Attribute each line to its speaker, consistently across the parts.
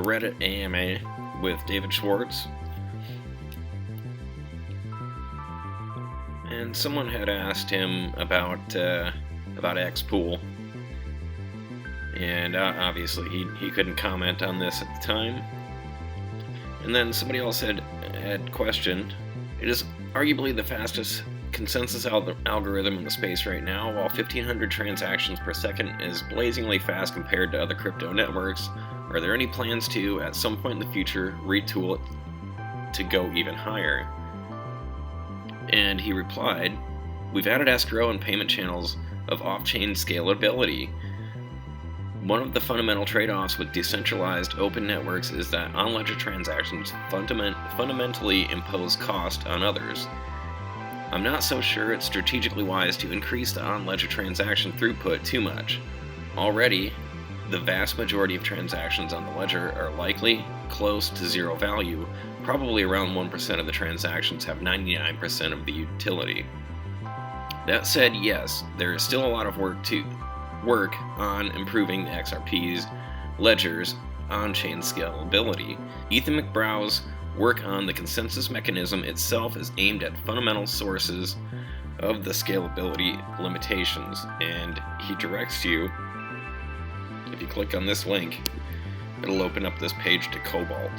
Speaker 1: Reddit AMA with David Schwartz. And someone had asked him about xPool. And obviously he couldn't comment on this at the time. And then somebody else had questioned, it is arguably the fastest consensus algorithm in the space right now. While 1,500 transactions per second is blazingly fast compared to other crypto networks, are there any plans to, at some point in the future, retool it to go even higher? And he replied, we've added escrow and payment channels of off-chain scalability. One of the fundamental trade-offs with decentralized open networks is that on-ledger transactions fundamentally impose cost on others. I'm not so sure it's strategically wise to increase the on-ledger transaction throughput too much. Already, the vast majority of transactions on the ledger are likely close to zero value. Probably around 1% of the transactions have 99% of the utility. That said, yes, there is still a lot of work on improving the XRP's ledger's on-chain scalability. Ethan McBrough's work on the consensus mechanism itself is aimed at fundamental sources of the scalability limitations, and he directs you, if you click on this link, it'll open up this page to Cobalt.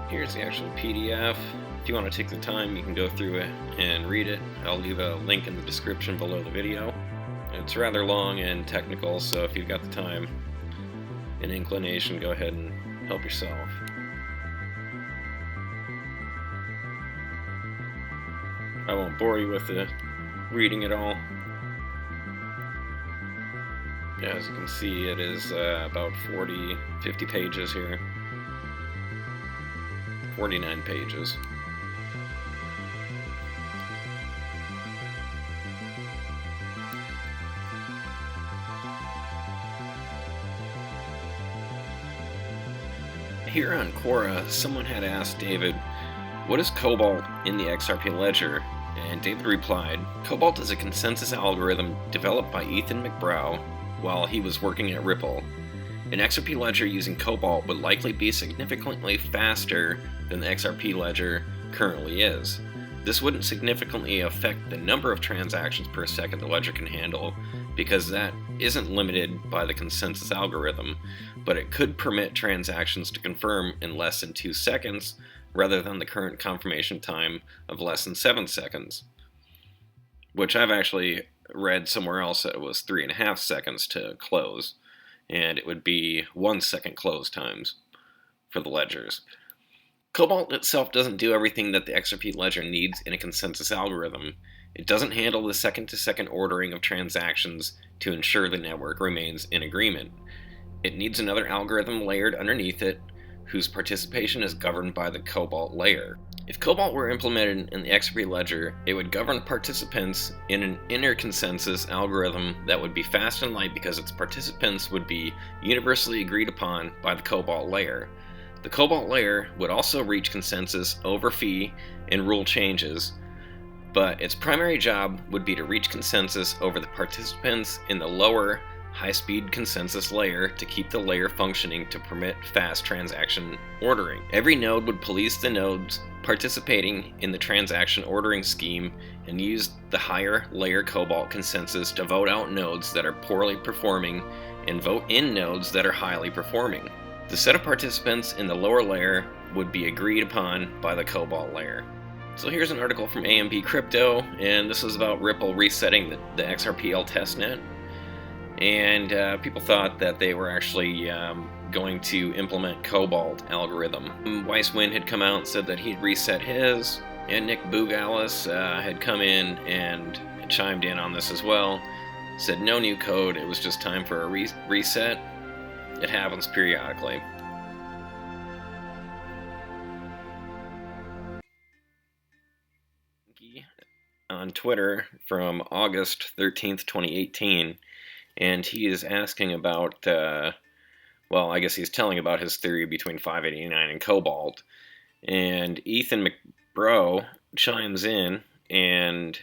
Speaker 1: Here's the actual PDF. If you want to take the time, you can go through it and read it. I'll leave a link in the description below the video. It's rather long and technical, so if you've got the time and inclination, go ahead and help yourself. I won't bore you with the reading it all. As you can see, it is about 50 pages here. 49 pages. Here on Quora, someone had asked David, what is Cobalt in the XRP ledger? And David replied, Cobalt is a consensus algorithm developed by Ethan McBrough while he was working at Ripple. An XRP ledger using Cobalt would likely be significantly faster than the XRP ledger currently is. This wouldn't significantly affect the number of transactions per second the ledger can handle, because that isn't limited by the consensus algorithm, but it could permit transactions to confirm in less than 2 seconds, rather than the current confirmation time of less than 7 seconds. Which I've actually read somewhere else that it was 3.5 seconds to close, and it would be 1 second close times for the ledgers. Cobalt itself doesn't do everything that the XRP ledger needs in a consensus algorithm. It doesn't handle the second-to-second ordering of transactions to ensure the network remains in agreement. It needs another algorithm layered underneath it, whose participation is governed by the Cobalt layer. If Cobalt were implemented in the XRP ledger, it would govern participants in an inner consensus algorithm that would be fast and light because its participants would be universally agreed upon by the Cobalt layer. The Cobalt layer would also reach consensus over fee and rule changes, but its primary job would be to reach consensus over the participants in the lower high-speed consensus layer to keep the layer functioning to permit fast transaction ordering. Every node would police the nodes participating in the transaction ordering scheme and use the higher layer Cobalt consensus to vote out nodes that are poorly performing and vote in nodes that are highly performing. The set of participants in the lower layer would be agreed upon by the Cobalt layer. So here's an article from AMB Crypto, and this is about Ripple resetting the XRPL testnet. And people thought that they were actually going to implement Cobalt algorithm. Weiss Wynn had come out and said that he'd reset his, and Nick Bougalis had come in and chimed in on this as well. Said no new code, it was just time for a reset. It happens periodically. On Twitter from August 13th, 2018, and he is asking about, well, I guess he's telling about his theory between 589 and Cobalt, and Ethan McBrough chimes in and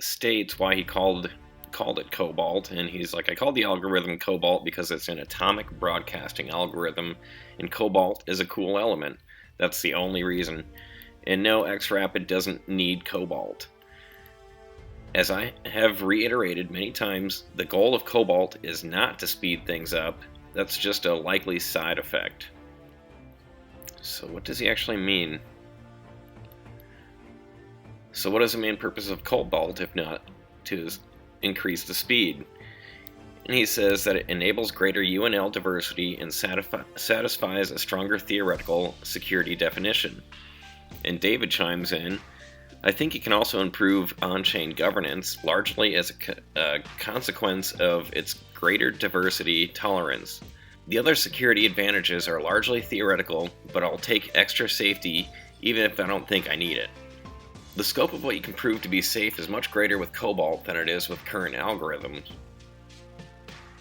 Speaker 1: states why he called called it Cobalt, and he's like, I called the algorithm Cobalt because it's an atomic broadcasting algorithm, and Cobalt is a cool element. That's the only reason. And no, XRapid doesn't need Cobalt. As I have reiterated many times, the goal of Cobalt is not to speed things up. That's just a likely side effect. So what does he actually mean? So what is the main purpose of Cobalt if not to increase the speed? And he says that it enables greater UNL diversity and satisfies a stronger theoretical security definition. And David chimes in, I think it can also improve on-chain governance, largely as a consequence of its greater diversity tolerance. The other security advantages are largely theoretical, but I'll take extra safety even if I don't think I need it. The scope of what you can prove to be safe is much greater with Cobalt than it is with current algorithms.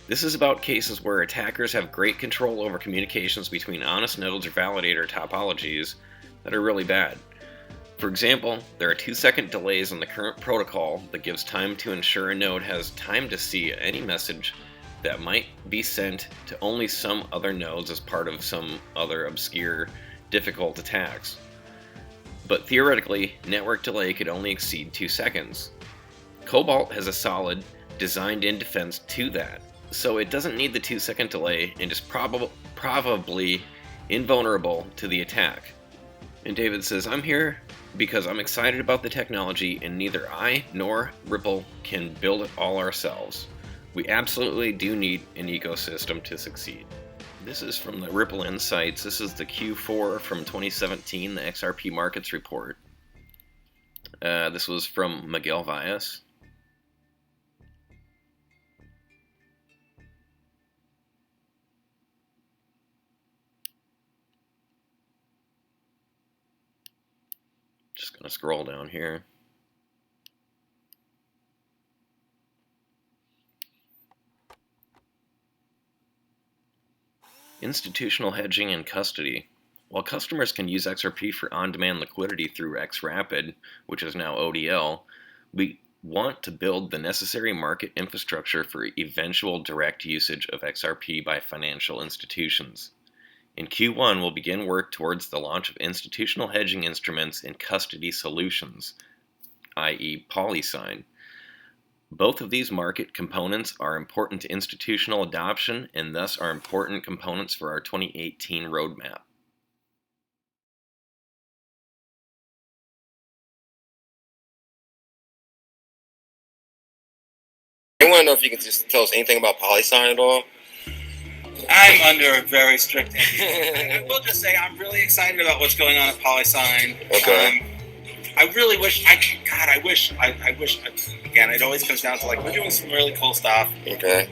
Speaker 1: This is about cases where attackers have great control over communications between honest nodes or validator topologies that are really bad. For example, there are 2-second delays on the current protocol that gives time to ensure a node has time to see any message that might be sent to only some other nodes as part of some other obscure, difficult attacks. But theoretically, network delay could only exceed 2 seconds. Cobalt has a solid, designed-in defense to that, so it doesn't need the 2-second delay and is probably invulnerable to the attack. And David says, I'm here because I'm excited about the technology and neither I nor Ripple can build it all ourselves. We absolutely do need an ecosystem to succeed. This is from the Ripple Insights. This is the Q4 from 2017, the XRP Markets Report. This was from Miguel Valles. Just going to scroll down here. Institutional hedging and custody. While customers can use XRP for on-demand liquidity through XRapid, which is now ODL, we want to build the necessary market infrastructure for eventual direct usage of XRP by financial institutions. In Q1, we'll begin work towards the launch of institutional hedging instruments and custody solutions, i.e. Polysign. Both of these market components are important to institutional adoption and thus are important components for our 2018 roadmap.
Speaker 2: I want to know if you can just tell us anything about Polysign at all.
Speaker 3: I'm under a very strict NDA. I will just say I'm really excited about what's going on at Polysign.
Speaker 2: Okay.
Speaker 3: I really wish I wish. Again, it always comes down to like we're doing some really cool stuff.
Speaker 2: Okay.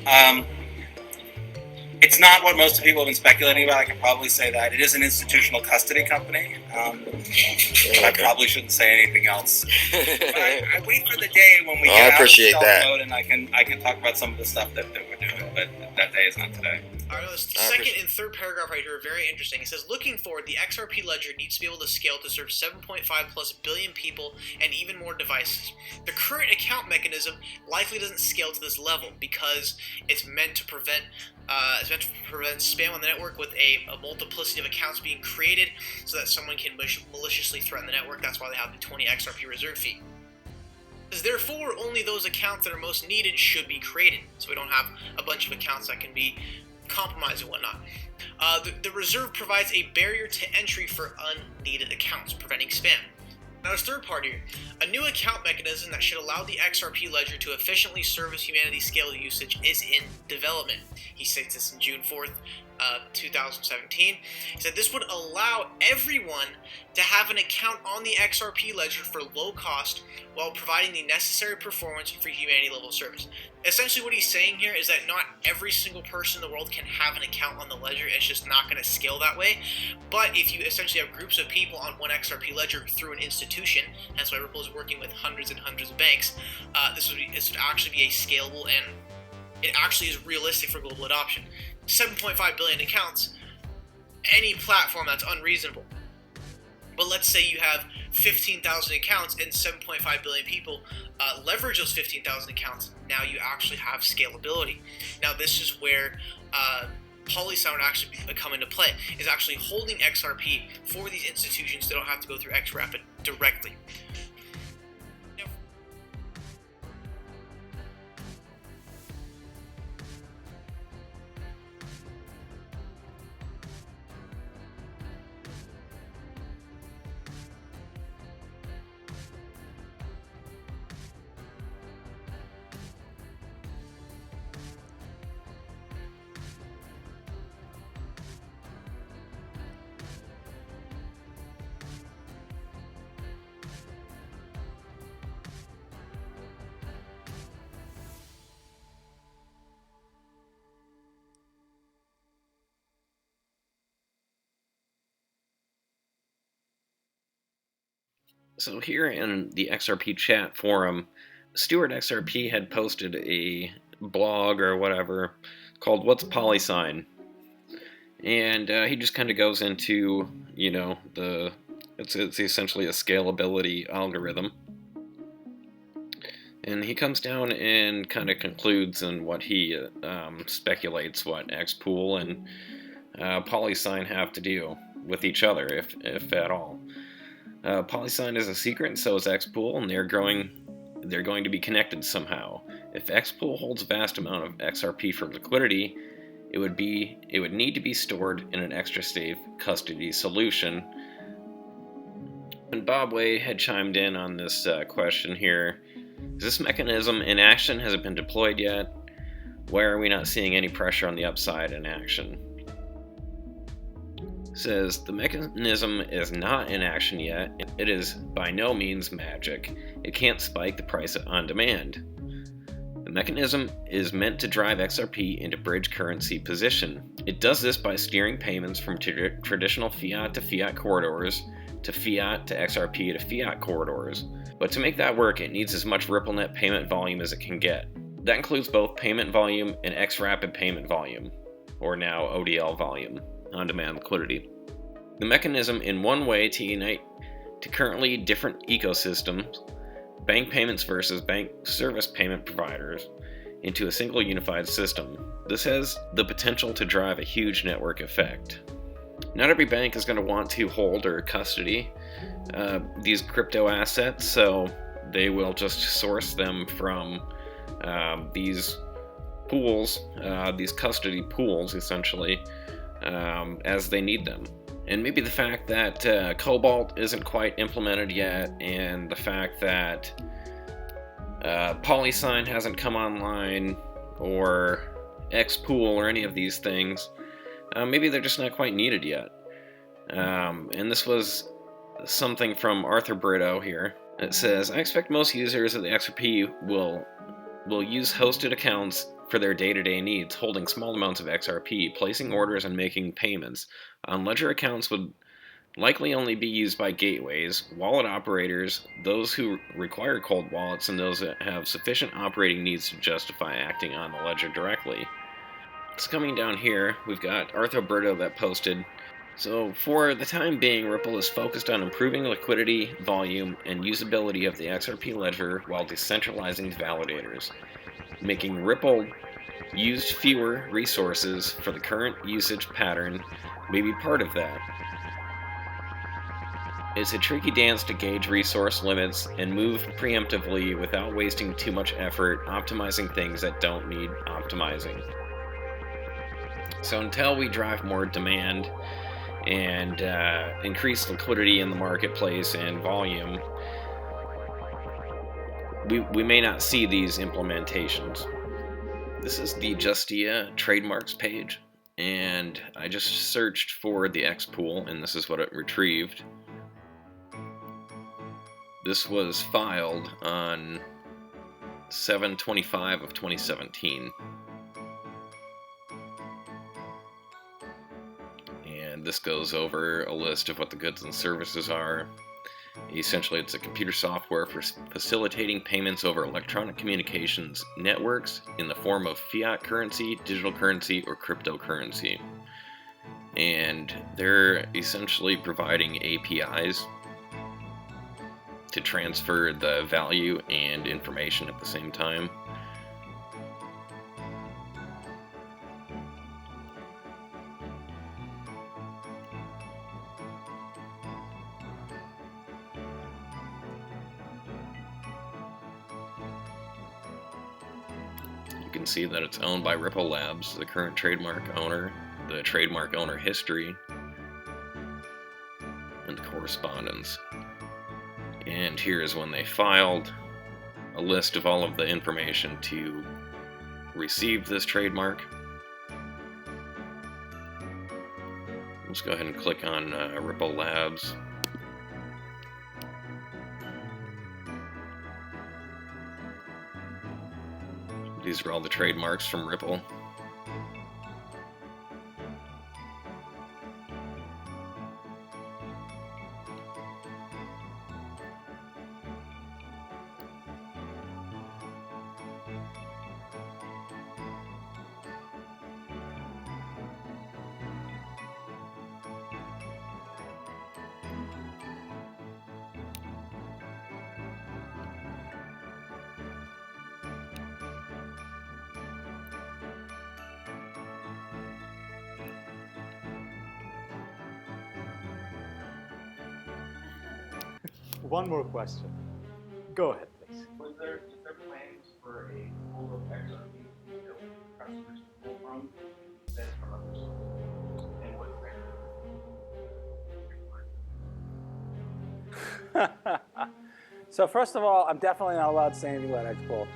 Speaker 3: It's not what most people have been speculating about. I can probably say that it is an institutional custody company. But I probably shouldn't say anything else. But I wait for the day when we get out of stealth mode and I can talk about some of the stuff that we're doing. But that day is not today.
Speaker 4: All right, the second and third paragraph right here are very interesting. It says, looking forward, the XRP ledger needs to be able to scale to serve 7.5 plus billion people and even more devices. The current account mechanism likely doesn't scale to this level because it's meant to prevent spam on the network with a multiplicity of accounts being created so that someone can maliciously threaten the network. That's why they have the 20 XRP reserve fee. Therefore, only those accounts that are most needed should be created, so we don't have a bunch of accounts that can be compromised and whatnot. The reserve provides a barrier to entry for unneeded accounts, preventing spam. Now, as third part here, a new account mechanism that should allow the XRP ledger to efficiently service humanity's scale usage is in development. He states this in June 4th, 2017. He said this would allow everyone to have an account on the XRP ledger for low cost while providing the necessary performance for humanity level service. Essentially what he's saying here is that not every single person in the world can have an account on the ledger. It's just not going to scale that way. But if you essentially have groups of people on one XRP ledger through an institution, that's why Ripple is working with hundreds and hundreds of banks, this would actually be a scalable and it actually is realistic for global adoption. 7.5 billion accounts, any platform that's unreasonable. But let's say you have 15,000 accounts and 7.5 billion people leverage those 15,000 accounts. Now you actually have scalability. Now this is where Polysign would actually come into play, is actually holding XRP for these institutions that don't have to go through XRapid directly.
Speaker 1: So here in the XRP chat forum, Stewart XRP had posted a blog or whatever called "What's Polysign?" And he just kind of goes into, you know, it's essentially a scalability algorithm. And he comes down and kind of concludes on what he speculates what xPool and Polysign have to do with each other, if at all. Polysign is a secret, and so is xPool, and they're going to be connected somehow. If xPool holds a vast amount of XRP for liquidity, it would need to be stored in an extra safe custody solution. And Bob Way had chimed in on this question here. Is this mechanism in action? Has it been deployed yet? Why are we not seeing any pressure on the upside in action? Says the mechanism is not in action yet. It is by no means magic. It can't spike the price on demand. The mechanism is meant to drive XRP into bridge currency position. It does this by steering payments from traditional fiat to fiat corridors to fiat to XRP to fiat corridors. But to make that work, it needs as much RippleNet payment volume as it can get. That includes both payment volume and XRapid payment volume, or now ODL volume. On-demand liquidity. The mechanism in one way to unite to currently different ecosystems, bank payments versus bank service payment providers, into a single unified system. This has the potential to drive a huge network effect. Not every bank is going to want to hold or custody these crypto assets, so they will just source them from these pools, these custody pools, essentially, as they need them. And maybe the fact that Cobalt isn't quite implemented yet, and the fact that Polysign hasn't come online, or xPool, or any of these things, maybe they're just not quite needed yet. And this was something from Arthur Brito here. It says, I expect most users of the XRP will use hosted accounts for their day-to-day needs, holding small amounts of XRP, placing orders and making payments. On-ledger accounts would likely only be used by gateways, wallet operators, those who require cold wallets, and those that have sufficient operating needs to justify acting on the ledger directly. It's coming down here, we've got Arthur Berto that posted, so for the time being, Ripple is focused on improving liquidity, volume, and usability of the XRP ledger while decentralizing validators. Making Ripple use fewer resources for the current usage pattern may be part of that. It's a tricky dance to gauge resource limits and move preemptively without wasting too much effort optimizing things that don't need optimizing. So until we drive more demand and increase liquidity in the marketplace and volume, we may not see these implementations. This is the Justia trademarks page, and I just searched for the xPool, and this is what it retrieved. This was filed on 7/25 of 2017. And this goes over a list of what the goods and services are. Essentially, it's a computer software for facilitating payments over electronic communications networks in the form of fiat currency, digital currency, or cryptocurrency. and they're essentially providing APIs to transfer the value and information at the same time. You can see that it's owned by Ripple Labs, the current trademark owner, the trademark owner history, and the correspondence. And here is when they filed, a list of all of the information to receive this trademark. Let's go ahead and click on Ripple Labs. These are all the trademarks from Ripple.
Speaker 5: One more question. Go ahead, please.
Speaker 6: Is there plans for a pool of XRP customers to pull from that's from other sources? And what
Speaker 5: So first of all, I'm definitely not allowed to say anything about xPool.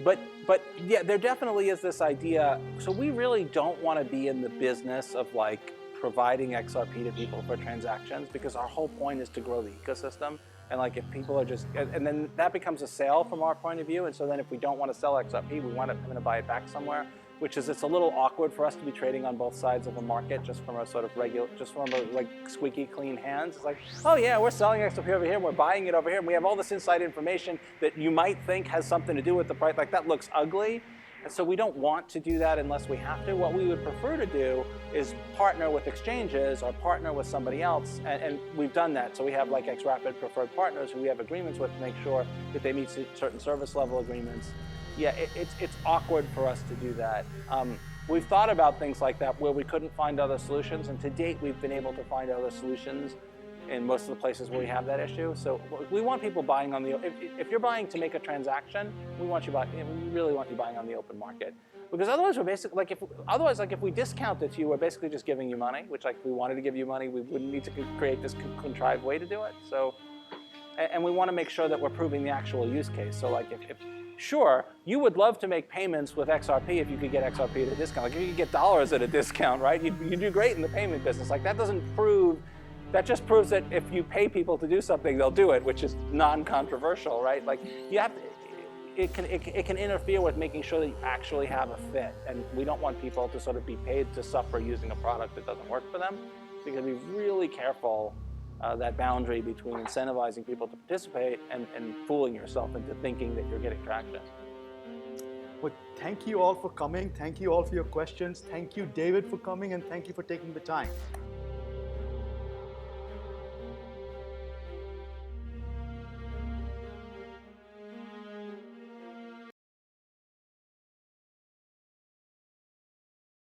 Speaker 5: But yeah, there definitely is this idea. So we really don't want to be in the business of like providing XRP to people for transactions, because our whole point is to grow the ecosystem. And like if people are just, and then that becomes a sale from our point of view. And so then if we don't want to sell XRP, we want to buy it back somewhere, which is, it's a little awkward for us to be trading on both sides of a market just from a sort of regular, just from a like squeaky clean hands. It's like, oh yeah, we're selling XRP over here, we're buying it over here, and we have all this inside information that you might think has something to do with the price. Like that looks ugly. And so we don't want to do that unless we have to. What we would prefer to do is partner with exchanges or partner with somebody else, and we've done that. So we have like XRPL preferred partners who we have agreements with to make sure that they meet certain service level agreements. Yeah, it's awkward for us to do that. We've thought about things like that where we couldn't find other solutions, and to date we've been able to find other solutions in most of the places where we have that issue. So we want people buying on the, if you're buying to make a transaction, we really want you buying on the open market. Because otherwise we're basically, like if we discount it to you, we're basically just giving you money, which like if we wanted to give you money, we wouldn't need to create this contrived way to do it. So, and we want to make sure that we're proving the actual use case. So like if sure, you would love to make payments with XRP if you could get XRP at a discount. Like if you could get dollars at a discount, right? You'd do great in the payment business. Like that doesn't prove, that just proves that if you pay people to do something, they'll do it, which is non-controversial, right? Like you have to, it can interfere with making sure that you actually have a fit, and we don't want people to sort of be paid to suffer using a product that doesn't work for them. So you got to be really careful that boundary between incentivizing people to participate and fooling yourself into thinking that you're getting traction.
Speaker 7: Well, thank you all for coming. Thank you all for your questions. Thank you, David, for coming, and thank you for taking the time.